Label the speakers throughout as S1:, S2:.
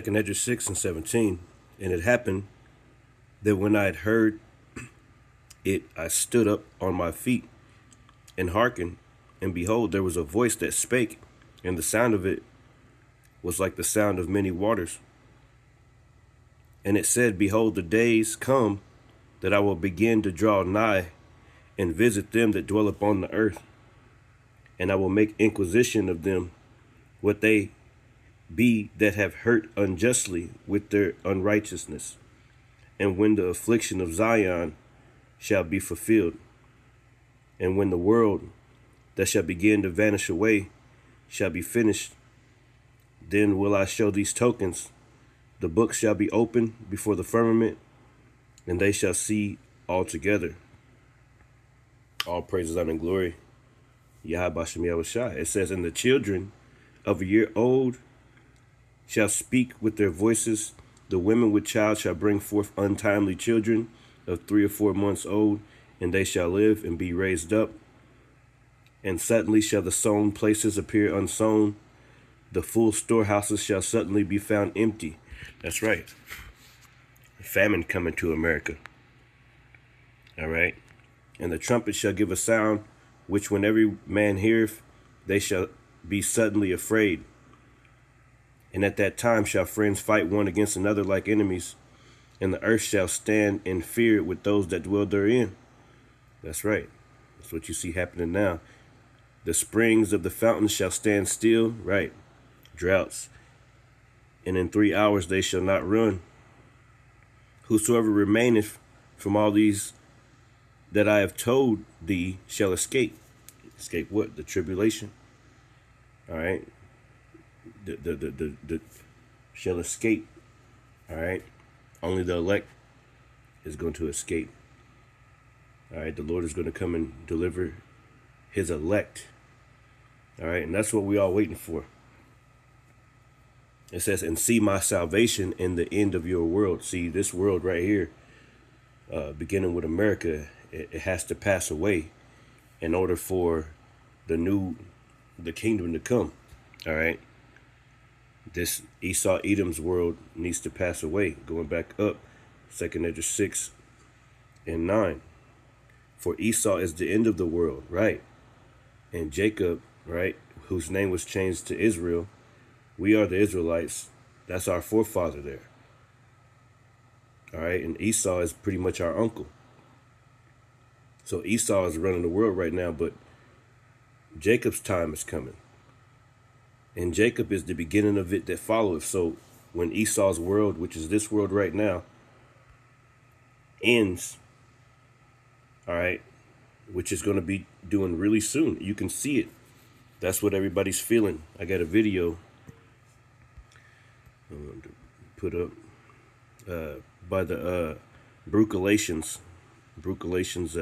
S1: 2 Edges 6 and 17. And it happened that when I had heard it, I stood up on my feet and hearkened, and behold, there was a voice that spake, and the sound of it was like the sound of many waters. And it said, Behold, the days come that I will begin to draw nigh and visit them that dwell upon the earth, and I will make inquisition of them what they be that have hurt unjustly with their unrighteousness, and when the affliction of Zion shall be fulfilled, and when the world that shall begin to vanish away shall be finished, then will I show these tokens. The book shall be opened before the firmament, and they shall see all together. All praises, honor, and glory. Yahweh Shem Yahushai. It says, And the children of a year old shall speak with their voices. The women with child shall bring forth untimely children of 3 or 4 months old, and they shall live and be raised up. And suddenly shall the sown places appear unsown. The full storehouses shall suddenly be found empty. That's right. Famine coming to America. All right. And the trumpet shall give a sound, which when every man heareth, they shall be suddenly afraid. And at that time shall friends fight one against another like enemies, and the earth shall stand in fear with those that dwell therein. That's right. That's what you see happening now. The springs of the fountains shall stand still, right? Droughts. And in 3 hours they shall not run. Whosoever remaineth from all these that I have told thee shall escape. Escape what? The tribulation. All right. The shall escape. All right. Only the elect is going to escape. All right. The Lord is going to come and deliver his elect. All right. And that's what we all waiting for. It says, and see my salvation in the end of your world. See, this world right here, beginning with America, it has to pass away in order for the kingdom to come. All right. This Esau Edom's world needs to pass away. Going back up, 2 Edges 6 and 9. For Esau is the end of the world, right? And Jacob, right, whose name was changed to Israel. We are the Israelites. That's our forefather there. All right. And Esau is pretty much our uncle. So Esau is running the world right now, but Jacob's time is coming. And Jacob is the beginning of it that followeth. So when Esau's world, which is this world right now, ends, all right, which is going to be doing really soon. You can see it. That's what everybody's feeling. I got a video put up by the Brucalations. Brucalations,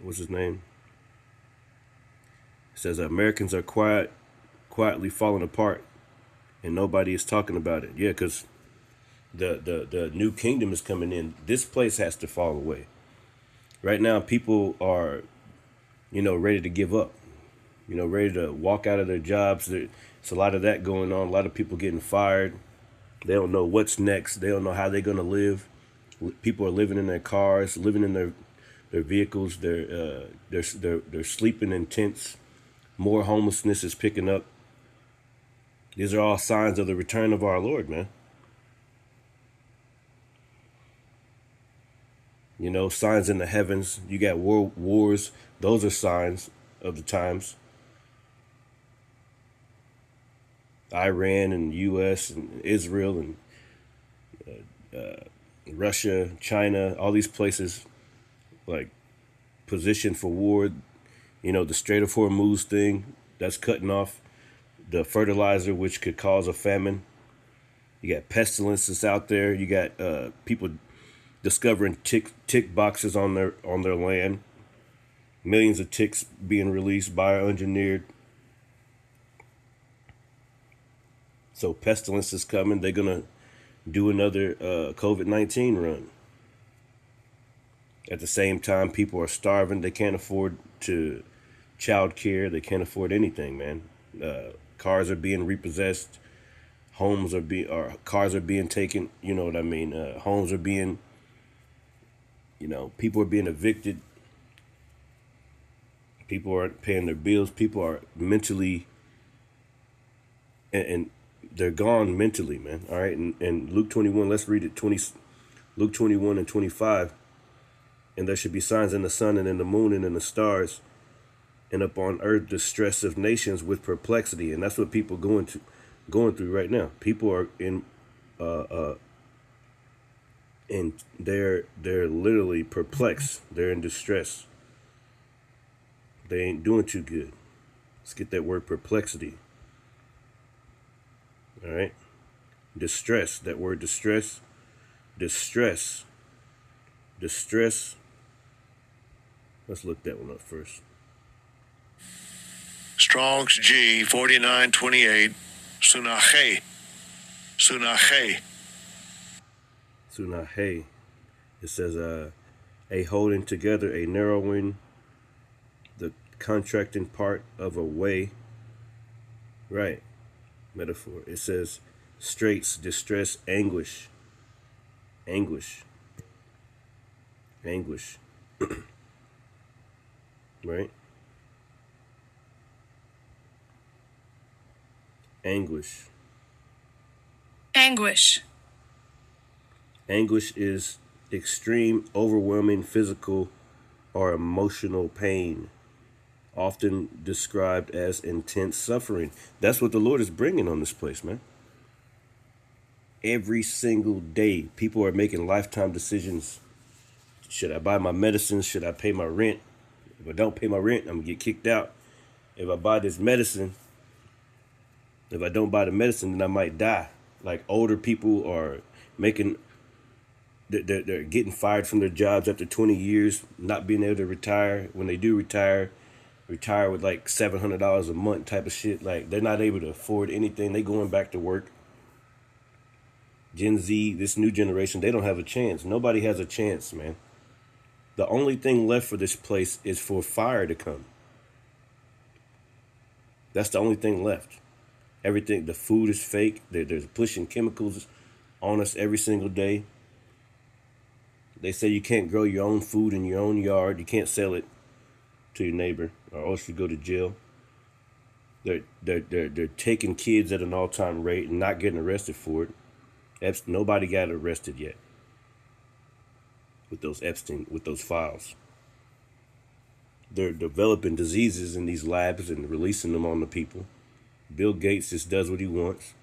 S1: what's his name? It says Americans are quietly falling apart, and nobody is talking about it. Yeah, because the new kingdom is coming in. This place has to fall away. Right now, people are, ready to give up. Ready to walk out of their jobs. There's a lot of that going on. A lot of people getting fired. They don't know what's next. They don't know how they're going to live. People are living in their cars, living in their vehicles. They're sleeping in tents. More homelessness is picking up. These are all signs of the return of our Lord, man. Signs in the heavens. You got wars. Those are signs of the times. Iran and U.S. and Israel and Russia, China, all these places like positioned for war. The Strait of Hormuz thing, that's cutting off the fertilizer, which could cause a famine. You got pestilences out there. You got people discovering tick boxes on their land. Millions of ticks being released, bioengineered. So pestilence is coming. They're going to do another COVID-19 run. At the same time, people are starving. They can't afford child care. They can't afford anything, man. Cars are being repossessed. cars are being taken. You know what I mean? Homes are being, people are being evicted. People aren't paying their bills. People are mentally, and they're gone mentally, man. All right, and Luke 21. Let's read it. Luke 21 and 25. And there should be signs in the sun and in the moon and in the stars, and upon earth distress of nations with perplexity. And that's what people going through right now. People are and they're literally perplexed. They're in distress. They ain't doing too good. Let's get that word perplexity. All right. Distress. That word distress. Distress. Distress. Let's look that one up first.
S2: Strong's G 4928. Sunache. Sunache.
S1: Sunahe. It says a holding together, a narrowing, the contracting part of a way. Right. Metaphor. It says straits, distress, anguish. Anguish. Anguish. Right? Anguish.
S3: Anguish.
S1: Anguish is extreme, overwhelming physical or emotional pain, often described as intense suffering. That's what the Lord is bringing on this place, man. Every single day, people are making lifetime decisions. Should I buy my medicines? Should I pay my rent? If I don't pay my rent, I'm going to get kicked out. If I buy this medicine, if I don't buy the medicine, then I might die. Like older people are they're getting fired from their jobs after 20 years, not being able to retire. When they do retire with like $700 a month type of shit. Like they're not able to afford anything. They going back to work. Gen Z, this new generation, they don't have a chance. Nobody has a chance, man. The only thing left for this place is for fire to come. That's the only thing left. Everything, the food is fake. They're pushing chemicals on us every single day. They say you can't grow your own food in your own yard. You can't sell it to your neighbor, or else you go to jail. They're taking kids at an all-time rate and not getting arrested for it. Nobody got arrested yet with those files. They're developing diseases in these labs and releasing them on the people. Bill Gates just does what he wants.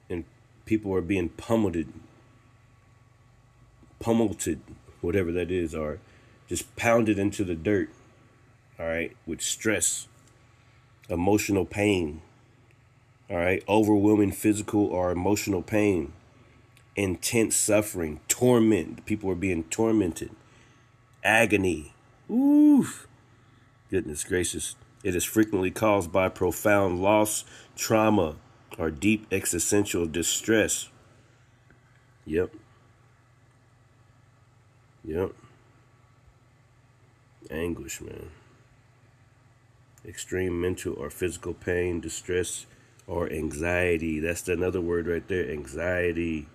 S1: And people are being pummeled, whatever that is, or just pounded into the dirt, all right, with stress, emotional pain, all right, overwhelming physical or emotional pain, intense suffering, torment. People are being tormented, agony. Oof. Goodness gracious. It is frequently caused by profound loss, trauma, or deep existential distress. Yep. Anguish, man. Extreme mental or physical pain, distress, or anxiety. That's another word right there. Anxiety.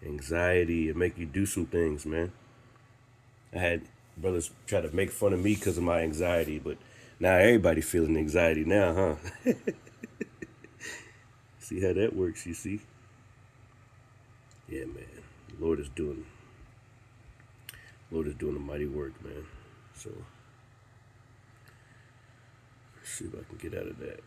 S1: It make you do some things, man. I had brothers try to make fun of me because of my anxiety, but now everybody feeling anxiety now, huh? See how that works, you see? Yeah, man. The Lord is doing a mighty work, man. So, let's see if I can get out of that.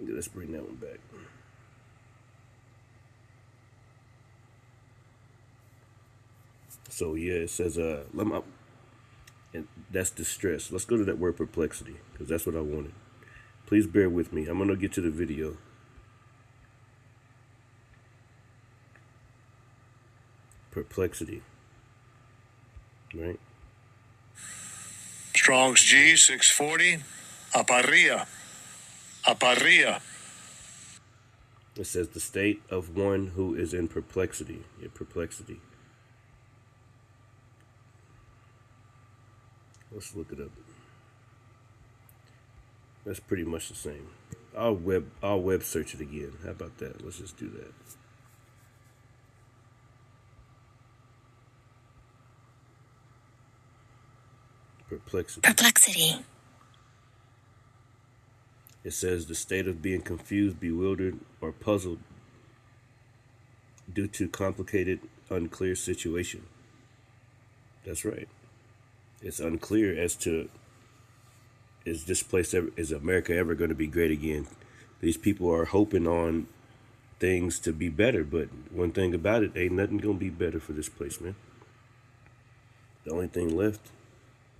S1: Let's bring that one back. So yeah, it says and that's distress. Let's go to that word perplexity, because that's what I wanted. Please bear with me. I'm gonna get to the video. Perplexity. Right?
S2: Strong's G 640. Aparia. Aparia.
S1: It says the state of one who is in perplexity. Yeah, perplexity. Let's look it up. That's pretty much the same. I'll web search it again. How about that? Let's just do that. Perplexity.
S3: Perplexity.
S1: It says the state of being confused, bewildered, or puzzled due to complicated, unclear situation. That's right. It's unclear as to is America ever going to be great again? These people are hoping on things to be better, but one thing about it, ain't nothing going to be better for this place, man. The only thing left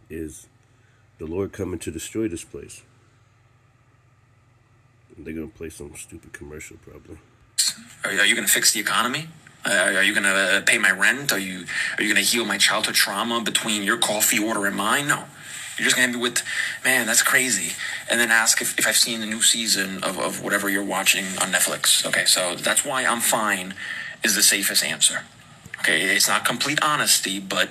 S1: is the Lord coming to destroy this place. They're going to play some stupid commercial probably.
S4: Are you going to fix the economy? Are you going to pay my rent? Are you going to heal my childhood trauma between your coffee order and mine? No. You're just going to be with, man, that's crazy. And then ask if I've seen the new season of whatever you're watching on Netflix. Okay, so that's why I'm fine is the safest answer. Okay, it's not complete honesty, but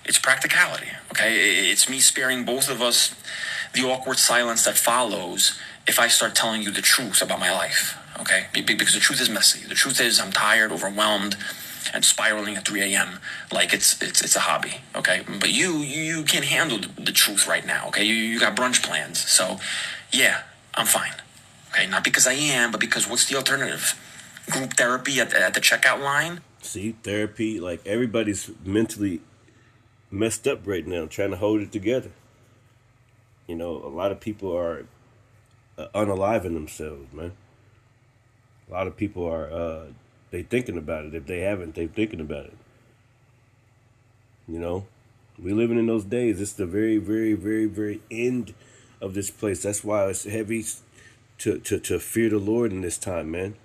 S4: it's practicality. Okay, it's me sparing both of us the awkward silence that follows if I start telling you the truth about my life. Okay, because the truth is messy. The truth is I'm tired, overwhelmed, and spiraling at 3 a.m. like it's a hobby. Okay, but you can't handle the truth right now. Okay, you got brunch plans, so yeah, I'm fine. Okay, not because I am, but because what's the alternative? Group therapy at the checkout line?
S1: See, therapy, like everybody's mentally messed up right now, trying to hold it together. You know, a lot of people are unaliving themselves, man. A lot of people are they thinking about it. If they haven't, they thinking about it. You know, we living in those days. It's the very, very, very, very end of this place. That's why it's heavy to fear the Lord in this time, man.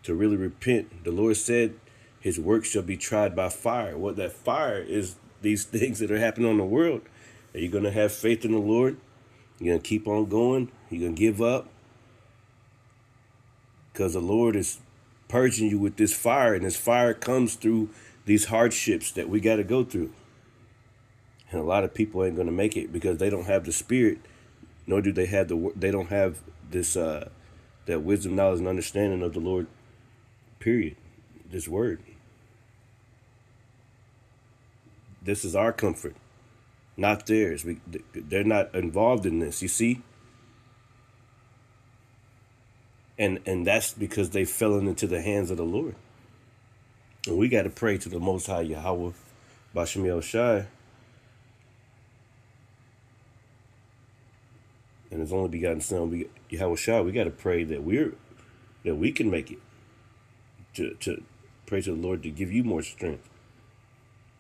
S1: To really repent. The Lord said his work shall be tried by fire. What that fire is, these things that are happening on the world. Are you going to have faith in the Lord? You're going to keep on going? You're going to give up? Because the Lord is purging you with this fire, and this fire comes through these hardships that we got to go through. And a lot of people ain't going to make it because they don't have the spirit, nor do they have they don't have this that wisdom, knowledge, and understanding of the Lord. Period. This word. This is our comfort, not theirs. They're not involved in this. You see. And that's because they fell into the hands of the Lord. And we got to pray to the Most High Yahweh, Bashem Yahushai, and His only begotten Son, Yahushai. We got to pray that we can make it. To pray to the Lord to give you more strength,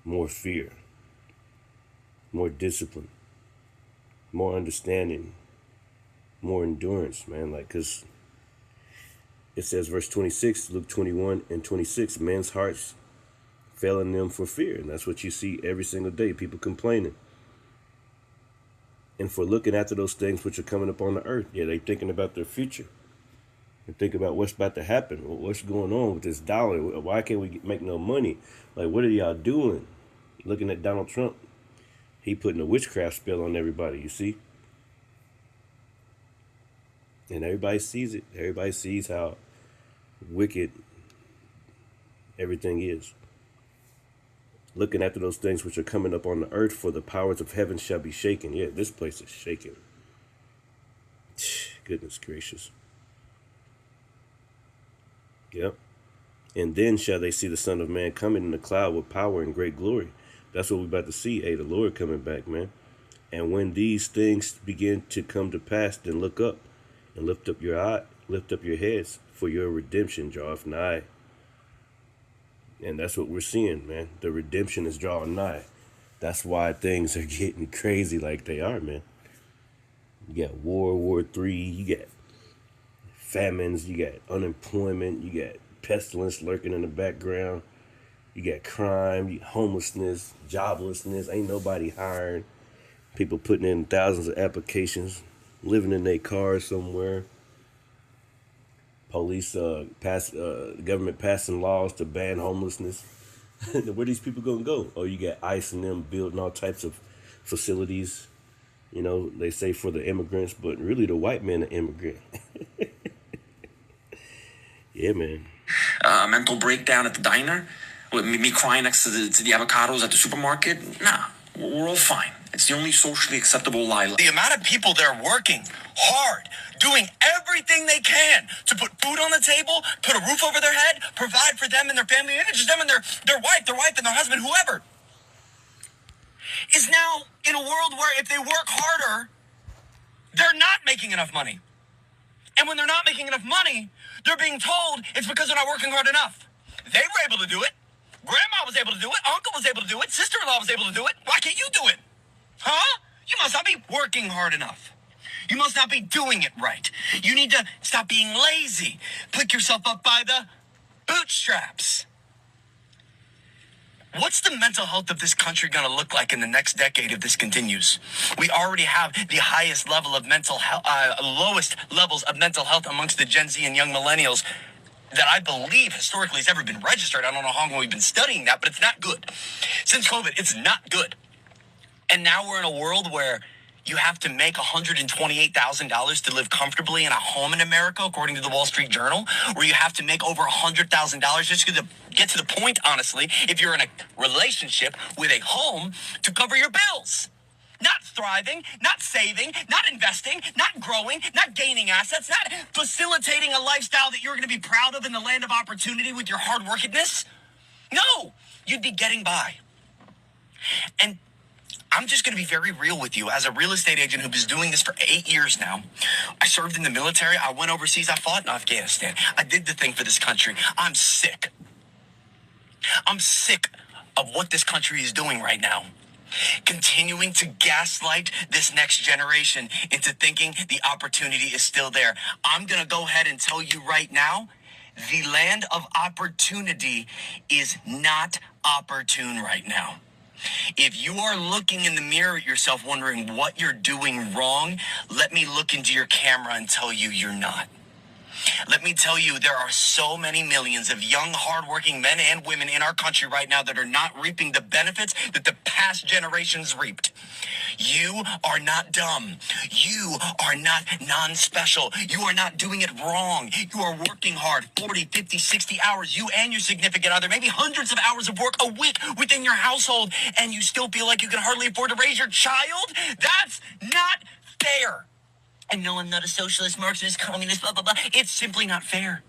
S1: more fear, more discipline, more understanding, more endurance, man. Like, cause it says, verse 26, Luke 21 and 26, men's hearts failing them for fear. And that's what you see every single day, people complaining. And for looking after those things which are coming up on the earth. Yeah, they thinking about their future. They think about what's about to happen. What's going on with this dollar? Why can't we make no money? Like, what are y'all doing? Looking at Donald Trump. He putting a witchcraft spell on everybody, you see? And everybody sees it. Everybody sees how wicked everything is. Looking after those things which are coming up on the earth, for the powers of heaven shall be shaken. Yeah, this place is shaking. Goodness gracious. Yep. And then shall they see the Son of Man coming in the cloud with power and great glory. That's what we're about to see. Hey, the Lord coming back, man. And when these things begin to come to pass, then look up and lift up your heads, for your redemption draweth nigh. And that's what we're seeing, man. The redemption is drawing nigh. That's why things are getting crazy like they are, man. You got World War III, you got famines, you got unemployment, you got pestilence lurking in the background, you got crime, homelessness, joblessness, ain't nobody hiring. People putting in thousands of applications, living in their cars somewhere. Police, government passing laws to ban homelessness. Where these people gonna go? Oh, you got ICE and them building all types of facilities You know, they say for the immigrants, but really the white man, the immigrant. Yeah, man.
S4: A mental breakdown at the diner, with me crying next to the avocados at the supermarket. Nah, we're all fine. It's the only socially acceptable lie.
S3: The amount of people that are working hard, doing everything they can to put food on the table, put a roof over their head, provide for them and their family, and just them and their wife and their husband, whoever, is now in a world where if they work harder, they're not making enough money. And when they're not making enough money, they're being told it's because they're not working hard enough. They were able to do it. Grandma was able to do it. Uncle was able to do it. Sister-in-law was able to do it. Why can't you do it? Huh? You must not be working hard enough. You must not be doing it right. You need to stop being lazy. Pick yourself up by the bootstraps. What's the mental health of this country going to look like in the next decade if this continues? We already have the highest level of mental health, lowest levels of mental health amongst the Gen Z and young millennials that I believe historically has ever been registered. I don't know how long we've been studying that, but it's not good. Since COVID, it's not good. And now we're in a world where you have to make $128,000 to live comfortably in a home in America, according to the Wall Street Journal, where you have to make over $100,000 just to get to the point, honestly, if you're in a relationship with a home, to cover your bills. Not thriving, not saving, not investing, not growing, not gaining assets, not facilitating a lifestyle that you're going to be proud of in the land of opportunity with your hard workedness. No, you'd be getting by. And I'm just going to be very real with you. As a real estate agent who was doing this for 8 years now, I served in the military. I went overseas. I fought in Afghanistan. I did the thing for this country. I'm sick. I'm sick of what this country is doing right now. Continuing to gaslight this next generation into thinking the opportunity is still there. I'm going to go ahead and tell you right now, the land of opportunity is not opportune right now. If you are looking in the mirror at yourself wondering what you're doing wrong, let me look into your camera and tell you you're not. Let me tell you, there are so many millions of young, hardworking men and women in our country right now that are not reaping the benefits that the past generations reaped. You are not dumb. You are not non-special. You are not doing it wrong. You are working hard, 40, 50, 60 hours, you and your significant other, maybe hundreds of hours of work a week within your household, and you still feel like you can hardly afford to raise your child? That's not fair. And no, I'm not a socialist, Marxist, communist, blah, blah, blah. It's simply not fair.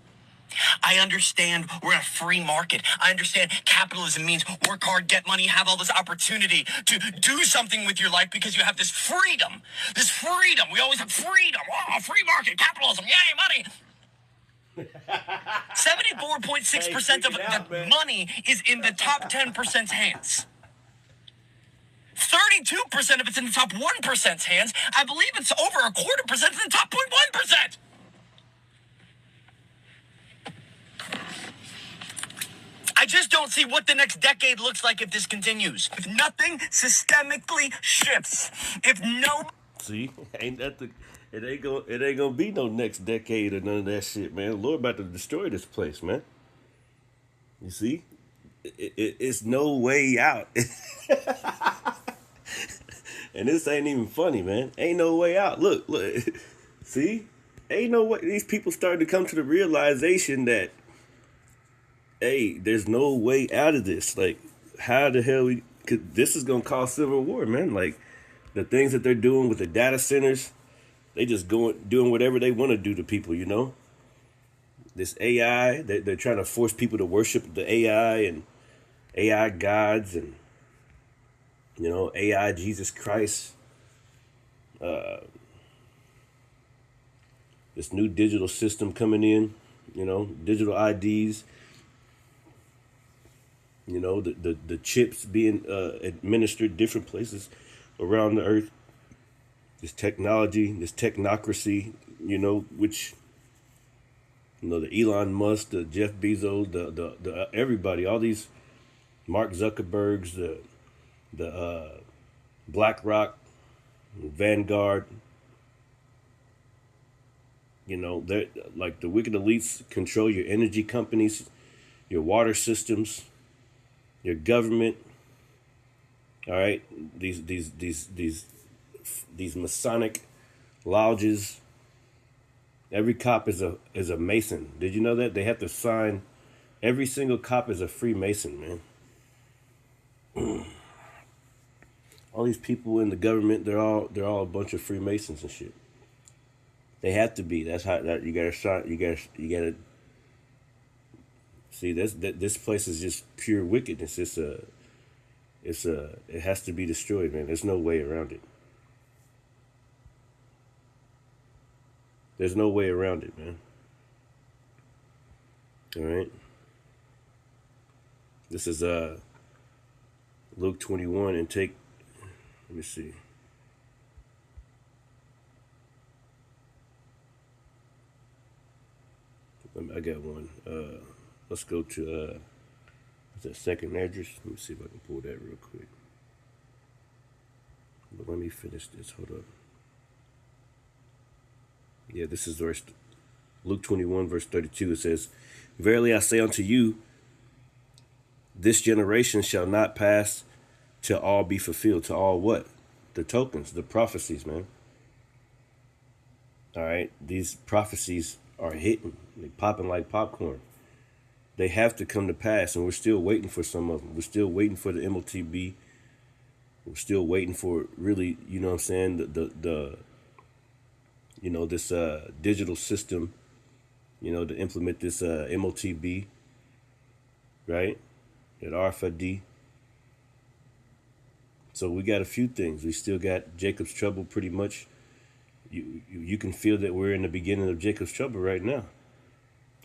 S3: I understand we're in a free market. I understand capitalism means work hard, get money, have all this opportunity to do something with your life because you have this freedom. This freedom. We always have freedom. Oh, free market, capitalism, yay, money. 74.6% of the money is in the top 10%'s hands. 32% of it's in the top 1%'s hands. I believe it's over a 0.25% in the top 0.1%. I just don't see what the next decade looks like if this continues. If nothing systemically shifts. If no...
S1: See, ain't that the... It ain't gonna be no next decade or none of that shit, man. The Lord about to destroy this place, man. You see? It's no way out. And this ain't even funny, man. Ain't no way out. Look. See? Ain't no way. These people starting to come to the realization that, hey, there's no way out of this. Like, how the hell this is going to cause civil war, man. Like, the things that they're doing with the data centers, they just doing whatever they want to do to people, you know? This AI, they're trying to force people to worship the AI and AI gods and, you know, AI Jesus Christ. This new digital system coming in, you know, digital IDs. You know, the chips being administered different places around the earth. This technology, this technocracy, you know, which, you know, the Elon Musk, the Jeff Bezos, the everybody, all these Mark Zuckerbergs, the BlackRock, Vanguard, you know, they're like the wicked elites control your energy companies, your water systems, your government. All right, these these Masonic lodges. Every cop is a Mason. Did you know that? They have to sign. Every single cop is a Freemason, man. All these people in the government, they're all a bunch of Freemasons and shit. They have to be. That's how that you gotta start. You gotta see. This place is just pure wickedness. It has to be destroyed, man. There's no way around it. There's no way around it, man. All right. This is Luke 21 and take. Let me see. I got one. Let's go to what's that second address? Let me see if I can pull that real quick. But let me finish this. Hold up. Yeah, this is verse Luke 21, verse 32. It says, "Verily I say unto you, this generation shall not pass till all be fulfilled." To all what? The tokens, the prophecies, man. All right, these prophecies are hitting, they popping like popcorn. They have to come to pass, and we're still waiting for some of them. We're still waiting for the MOTB. We're still waiting for really, you know what I'm saying, the you know, this digital system, you know, to implement this MOTB, right? At RFID. So we got a few things. We still got Jacob's trouble pretty much. You can feel that we're in the beginning of Jacob's trouble right now.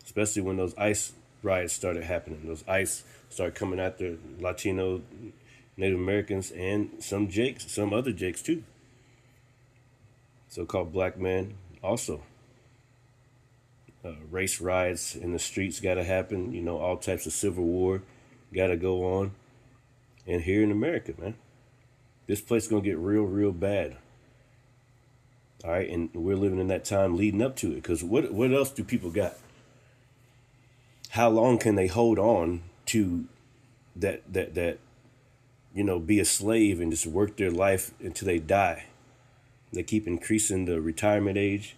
S1: Especially when those ICE riots started happening. Those ICE started coming after Latino, Native Americans, and some other Jakes too. So-called black men also. Race riots in the streets got to happen. You know, all types of civil war got to go on. And here in America, man, this place is going to get real, real bad. All right, and we're living in that time leading up to it. Because what else do people got? How long can they hold on to that, you know, be a slave and just work their life until they die? They keep increasing the retirement age.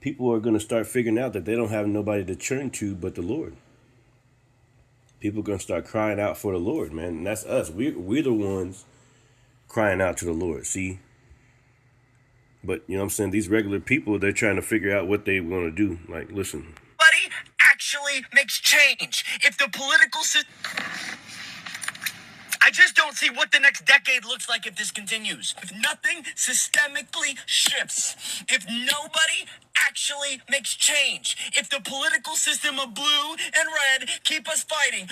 S1: People are going to start figuring out that they don't have nobody to turn to but the Lord. People are going to start crying out for the Lord, man. And that's us. We're the ones crying out to the Lord, see? But, you know what I'm saying, these regular people, they're trying to figure out what they want to do. Like, listen.
S3: Nobody actually makes change. If the political system... I just don't see what the next decade looks like if this continues. If nothing systemically shifts. If nobody actually makes change. If the political system of blue and red keep us fighting.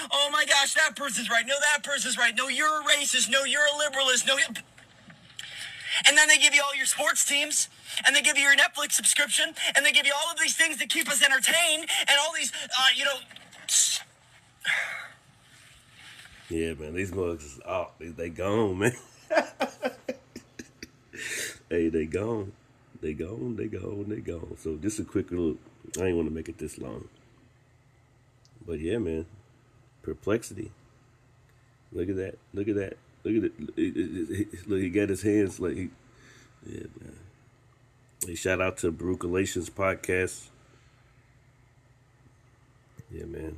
S3: Oh my gosh, that person's right. No, that person's right. No, you're a racist. No, you're a liberalist. No, and then they give you all your sports teams, and they give you your Netflix subscription, and they give you all of these things that keep us entertained, and all these, you know...
S1: Yeah, man, these mugs is out. They gone, man. Hey, they gone. They gone. So just a quick look. I ain't want to make it this long. But yeah, man. Perplexity. Look at that. Look at it. Look, he got his hands like yeah, man. Hey, shout out to Baruch Galatians podcast. Yeah, man.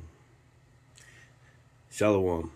S1: Shalom.